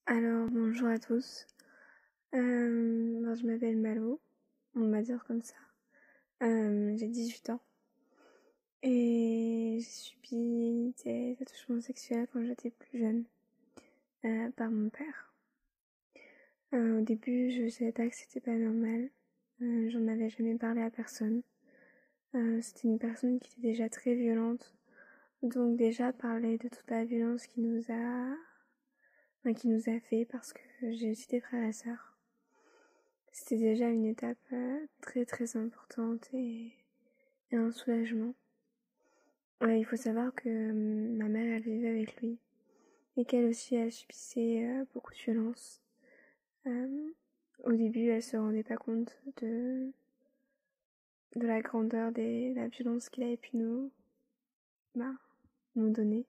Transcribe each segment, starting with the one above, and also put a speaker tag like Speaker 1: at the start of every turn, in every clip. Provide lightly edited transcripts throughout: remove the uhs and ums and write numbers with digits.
Speaker 1: Alors, bonjour à tous. Je m'appelle Malo, on va dire comme ça. J'ai 18 ans et j'ai subi des attouchements sexuels quand j'étais plus jeune par mon père. Au début, je savais pas que c'était pas normal. J'en avais jamais parlé à personne. C'était une personne qui était déjà très violente. Donc déjà parler de toute la violence qui nous a fait, parce que j'ai aussi des frères et sœurs. C'était déjà une étape très très importante et un soulagement. Il faut savoir que ma mère, elle vivait avec lui et qu'elle aussi, elle subissait beaucoup de violence. Au début, elle se rendait pas compte de la grandeur de la violence qu'il avait pu nous donner.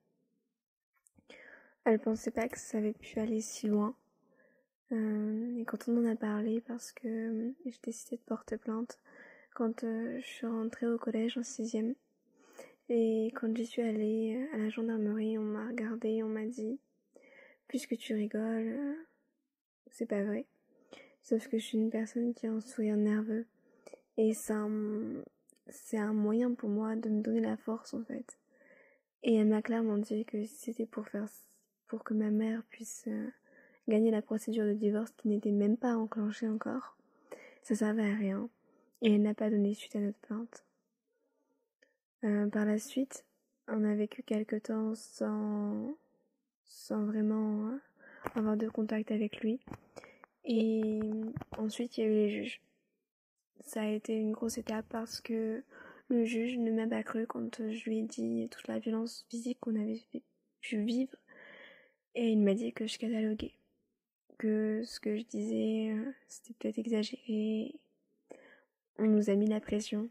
Speaker 1: Elle pensait pas que ça avait pu aller si loin. Et quand on en a parlé, parce que j'ai décidé de porter plainte quand je suis rentrée au collège en 6e, et quand j'y suis allée à la gendarmerie, on m'a regardée, on m'a dit « Puisque tu rigoles, c'est pas vrai. » Sauf que je suis une personne qui a un sourire nerveux, et c'est un moyen pour moi de me donner la force en fait. Et elle m'a clairement dit que si c'était pour que ma mère puisse gagner la procédure de divorce qui n'était même pas enclenchée encore, ça servait à rien. Et elle n'a pas donné suite à notre plainte. Par la suite, on a vécu quelque temps sans vraiment avoir de contact avec lui. Et ensuite, il y a eu les juges. Ça a été une grosse étape parce que le juge ne m'a pas cru quand je lui ai dit toute la violence physique qu'on avait pu vivre. Et il m'a dit que je cataloguais, que ce que je disais, c'était peut-être exagéré. On nous a mis la pression.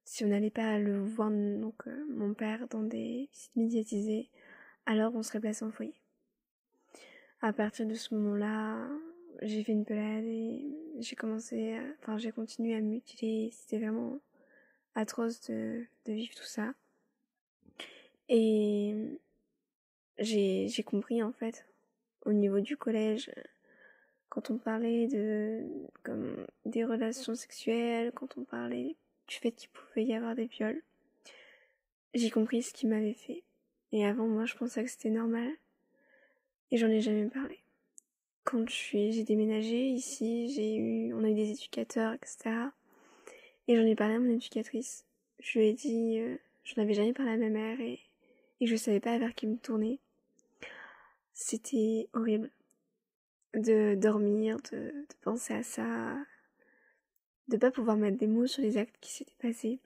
Speaker 1: Si on n'allait pas le voir, donc mon père, dans des sites médiatisés, alors on serait placé en foyer. À partir de ce moment-là, j'ai fait une pelade et j'ai continué à me mutiler. C'était vraiment atroce de vivre tout ça. Et j'ai compris en fait, au niveau du collège, quand on parlait des relations sexuelles, quand on parlait du fait qu'il pouvait y avoir des viols, j'ai compris ce qu'il m'avait fait. Et avant, moi, je pensais que c'était normal. Et j'en ai jamais parlé. Quand j'ai déménagé ici, on a eu des éducateurs, etc. Et j'en ai parlé à mon éducatrice. Je lui ai dit, j'en avais jamais parlé à ma mère et je savais pas vers qui me tourner. C'était horrible. De dormir, de penser à ça, de pas pouvoir mettre des mots sur les actes qui s'étaient passés.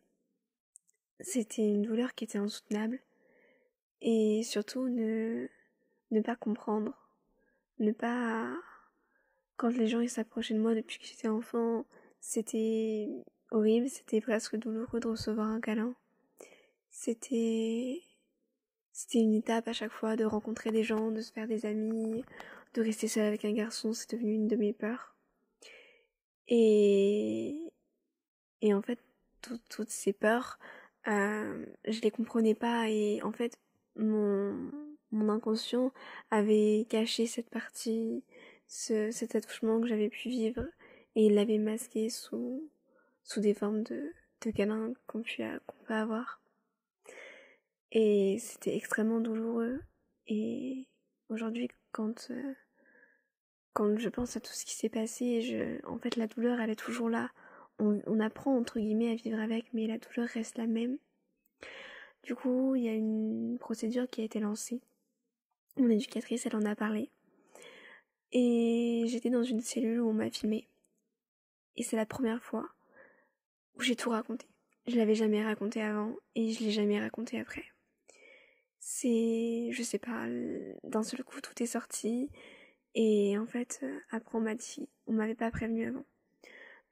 Speaker 1: C'était une douleur qui était insoutenable. Et surtout, ne pas comprendre. Quand les gens ils s'approchaient de moi depuis que j'étais enfant, c'était horrible, c'était presque douloureux de recevoir un câlin. C'était une étape à chaque fois de rencontrer des gens, de se faire des amis, de rester seule avec un garçon, c'est devenu une de mes peurs. Et en fait, toutes ces peurs, je les comprenais pas et en fait, mon inconscient avait caché cette partie, cet attouchement que j'avais pu vivre et il l'avait masqué sous des formes de câlins qu'on peut avoir. Et c'était extrêmement douloureux. Et aujourd'hui, quand je pense à tout ce qui s'est passé, en fait, la douleur, elle est toujours là. On apprend, entre guillemets, à vivre avec, mais la douleur reste la même. Du coup, il y a une procédure qui a été lancée. Mon éducatrice, elle en a parlé. Et j'étais dans une cellule où on m'a filmée. Et c'est la première fois où j'ai tout raconté. Je l'avais jamais raconté avant et je l'ai jamais raconté après. Je sais pas, d'un seul coup tout est sorti et en fait après on m'avait pas prévenu avant.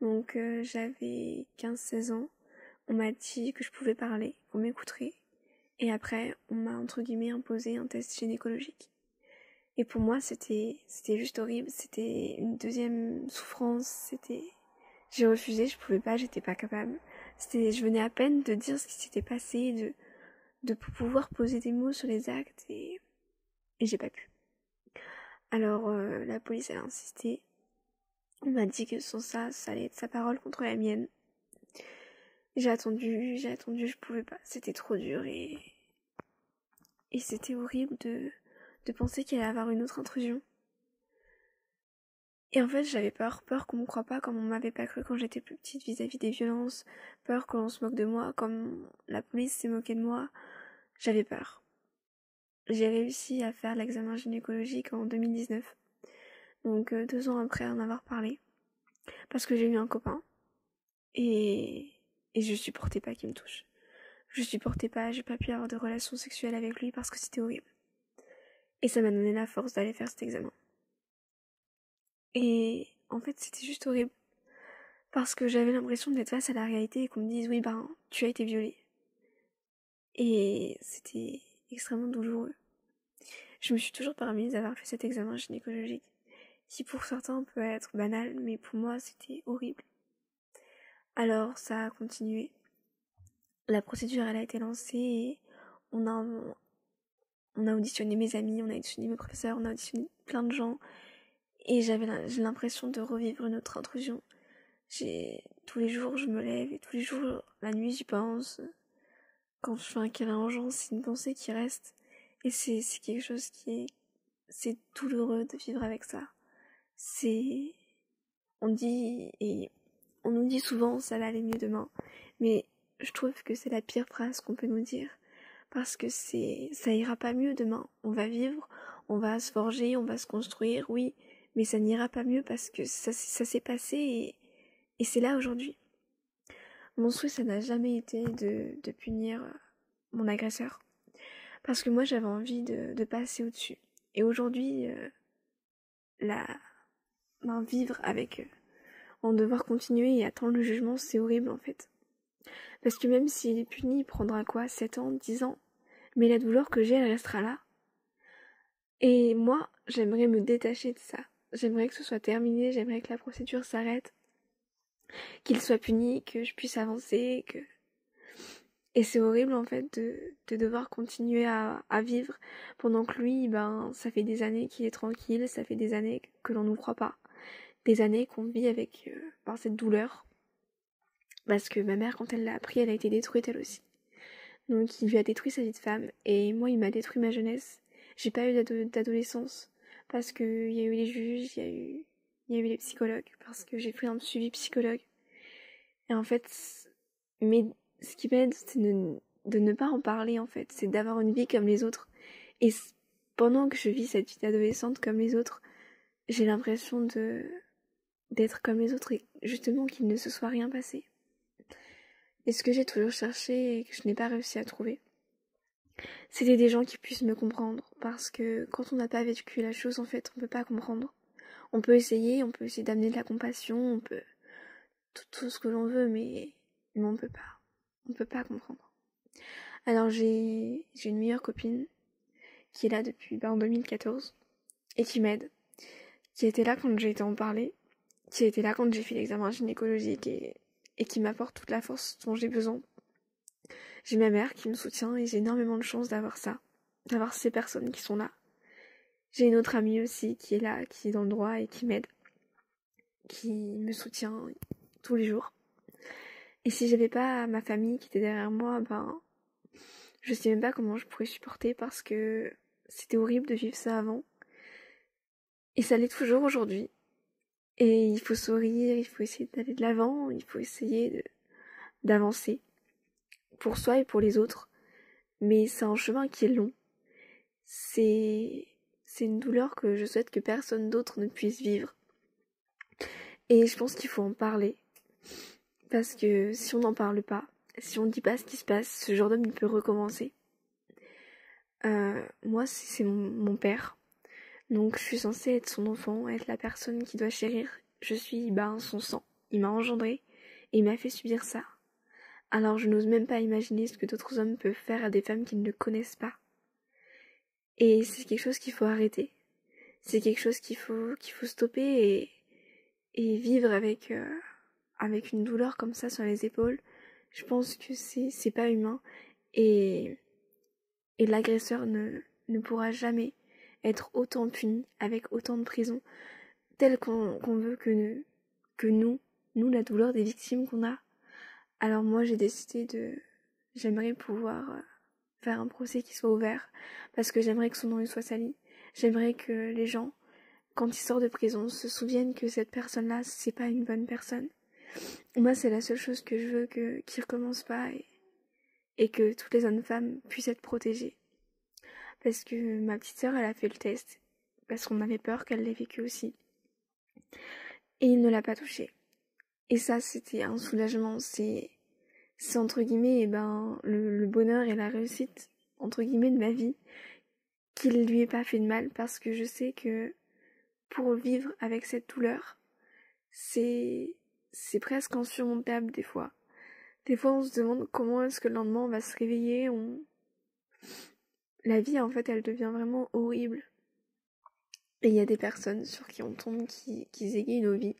Speaker 1: Donc j'avais 15-16 ans, on m'a dit que je pouvais parler, qu'on m'écouterait et après on m'a entre guillemets imposé un test gynécologique. Et pour moi c'était juste horrible, c'était une deuxième souffrance, j'ai refusé, je pouvais pas, j'étais pas capable. Je venais à peine de dire ce qui s'était passé, de pouvoir poser des mots sur les actes et j'ai pas pu. Alors la police elle a insisté. On m'a dit que sans ça allait être sa parole contre la mienne. J'ai attendu, je pouvais pas. C'était trop dur et c'était horrible de penser qu'il allait y avoir une autre intrusion. Et en fait, j'avais peur qu'on me croie pas comme on m'avait pas cru quand j'étais plus petite vis-à-vis des violences, peur que l'on se moque de moi comme la police s'est moquée de moi. J'avais peur. J'ai réussi à faire l'examen gynécologique en 2019. Donc 2 ans après en avoir parlé. Parce que j'ai eu un copain. Et je supportais pas qu'il me touche. Je supportais pas, j'ai pas pu avoir de relations sexuelles avec lui parce que c'était horrible. Et ça m'a donné la force d'aller faire cet examen. Et en fait, c'était juste horrible. Parce que j'avais l'impression d'être face à la réalité et qu'on me dise oui, tu as été violée. Et c'était extrêmement douloureux. Je me suis toujours permise d'avoir fait cet examen gynécologique, qui pour certains peut être banal, mais pour moi c'était horrible. Alors ça a continué. La procédure elle a été lancée et on a auditionné mes amis, on a auditionné mes professeurs, on a auditionné plein de gens. Et j'ai l'impression de revivre une autre intrusion. Tous les jours je me lève et tous les jours la nuit j'y pense. Quand je fais un câlin aux gens, c'est une pensée qui reste. Et c'est quelque chose c'est douloureux de vivre avec ça. On nous dit souvent ça va aller mieux demain. Mais je trouve que c'est la pire phrase qu'on peut nous dire. Parce que ça ira pas mieux demain. On va vivre, on va se forger, on va se construire, oui. Mais ça n'ira pas mieux parce que ça s'est passé et c'est là aujourd'hui. Mon souhait, ça n'a jamais été de punir mon agresseur. Parce que moi, j'avais envie de passer au-dessus. Et aujourd'hui, vivre avec en devoir continuer et attendre le jugement, c'est horrible en fait. Parce que même s'il est puni, il prendra quoi, 7 ans, 10 ans. Mais la douleur que j'ai, elle restera là. Et moi, j'aimerais me détacher de ça. J'aimerais que ce soit terminé, j'aimerais que la procédure s'arrête, qu'il soit puni, que je puisse avancer, Et c'est horrible en fait de devoir continuer à vivre pendant que lui, ça fait des années qu'il est tranquille, ça fait des années que l'on ne nous croit pas. Des années qu'on vit avec par cette douleur. Parce que ma mère, quand elle l'a appris, elle a été détruite elle aussi. Donc il lui a détruit sa vie de femme et moi il m'a détruit ma jeunesse. J'ai pas eu d'adolescence parce que il y a eu les juges, il y a eu les psychologues parce que j'ai pris un suivi psychologue. Et en fait, mais ce qui m'aide, c'est de ne pas en parler en fait, c'est d'avoir une vie comme les autres. Et pendant que je vis cette vie d'adolescente comme les autres, j'ai l'impression d'être comme les autres et justement qu'il ne se soit rien passé. Et ce que j'ai toujours cherché et que je n'ai pas réussi à trouver, c'était des gens qui puissent me comprendre. Parce que quand on n'a pas vécu la chose, en fait, on peut pas comprendre. On peut essayer d'amener de la compassion, on peut tout ce que l'on veut, mais on peut pas. On peut pas comprendre. Alors j'ai une meilleure copine qui est là depuis en 2014 et qui m'aide, qui était là quand j'ai été en parler, qui était là quand j'ai fait l'examen gynécologique et qui m'apporte toute la force dont j'ai besoin. J'ai ma mère qui me soutient et j'ai énormément de chance d'avoir ça, d'avoir ces personnes qui sont là. J'ai une autre amie aussi qui est là, qui est dans le droit et qui m'aide, qui me soutient tous les jours. Et si j'avais pas ma famille qui était derrière moi, je sais même pas comment je pourrais supporter parce que c'était horrible de vivre ça avant. Et ça l'est toujours aujourd'hui. Et il faut sourire, il faut essayer d'aller de l'avant, il faut essayer d'avancer. Pour soi et pour les autres. Mais c'est un chemin qui est long. C'est une douleur que je souhaite que personne d'autre ne puisse vivre. Et je pense qu'il faut en parler. Parce que si on n'en parle pas, si on ne dit pas ce qui se passe, ce genre d'homme il peut recommencer. Moi c'est mon père. Donc je suis censée être son enfant, être la personne qui doit chérir. Je suis son sang. Il m'a engendré et il m'a fait subir ça. Alors je n'ose même pas imaginer ce que d'autres hommes peuvent faire à des femmes qu'ils ne connaissent pas. Et c'est quelque chose qu'il faut arrêter. C'est quelque chose qu'il faut stopper et vivre avec une douleur comme ça sur les épaules. Je pense que c'est pas humain et l'agresseur ne pourra jamais être autant puni, avec autant de prison, tel qu'on veut que nous, la douleur des victimes qu'on a. Alors moi j'ai décidé j'aimerais pouvoir faire un procès qui soit ouvert, parce que j'aimerais que son nom soit sali. J'aimerais que les gens, quand ils sortent de prison, se souviennent que cette personne-là, c'est pas une bonne personne. Moi, c'est la seule chose que je veux qu'il recommence pas et que toutes les jeunes femmes puissent être protégées. Parce que ma petite sœur, elle a fait le test, parce qu'on avait peur qu'elle l'ait vécu aussi. Et il ne l'a pas touchée. Et ça, c'était un soulagement. C'est entre guillemets, le bonheur et la réussite, entre guillemets, de ma vie, qu'il lui ait pas fait de mal, parce que je sais que pour vivre avec cette douleur, c'est presque insurmontable des fois. Des fois, on se demande comment est-ce que le lendemain on va se réveiller. La vie, en fait, elle devient vraiment horrible. Et il y a des personnes sur qui on tombe qui égayent nos vies.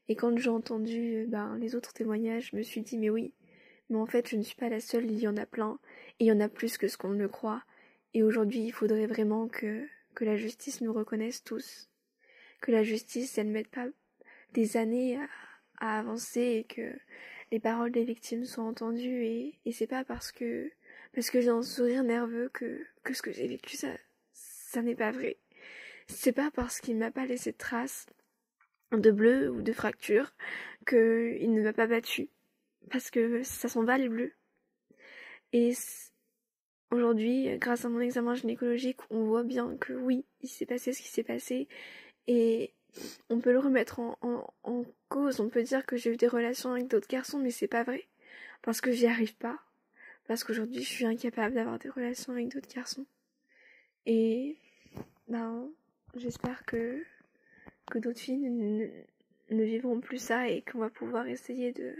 Speaker 1: Et quand j'ai entendu les autres témoignages, je me suis dit, mais oui, mais en fait, je ne suis pas la seule, il y en a plein. Et il y en a plus que ce qu'on ne le croit. Et aujourd'hui, il faudrait vraiment que la justice nous reconnaisse tous. Que la justice, elle ne mette pas des années à avancer et que les paroles des victimes soient entendues. Et c'est pas parce que j'ai un sourire nerveux que ce que j'ai vécu, ça n'est pas vrai. C'est pas parce qu'il m'a pas laissé de traces de bleu ou de fracture qu'il ne m'a pas battu. Parce que ça s'en va les bleus. Et aujourd'hui, grâce à mon examen gynécologique, on voit bien que oui, il s'est passé ce qui s'est passé. Et on peut le remettre en cause. On peut dire que j'ai eu des relations avec d'autres garçons, mais c'est pas vrai. Parce que j'y arrive pas. Parce qu'aujourd'hui, je suis incapable d'avoir des relations avec d'autres garçons. Et j'espère que d'autres filles ne vivront plus ça et qu'on va pouvoir essayer de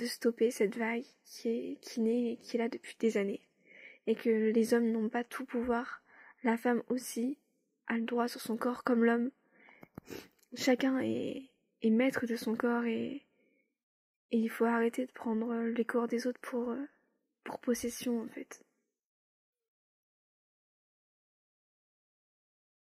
Speaker 1: stopper cette vague qui naît et qui est là depuis des années. Et que les hommes n'ont pas tout pouvoir. La femme aussi a le droit sur son corps comme l'homme. Chacun est maître de son corps et il faut arrêter de prendre les corps des autres pour possession en fait.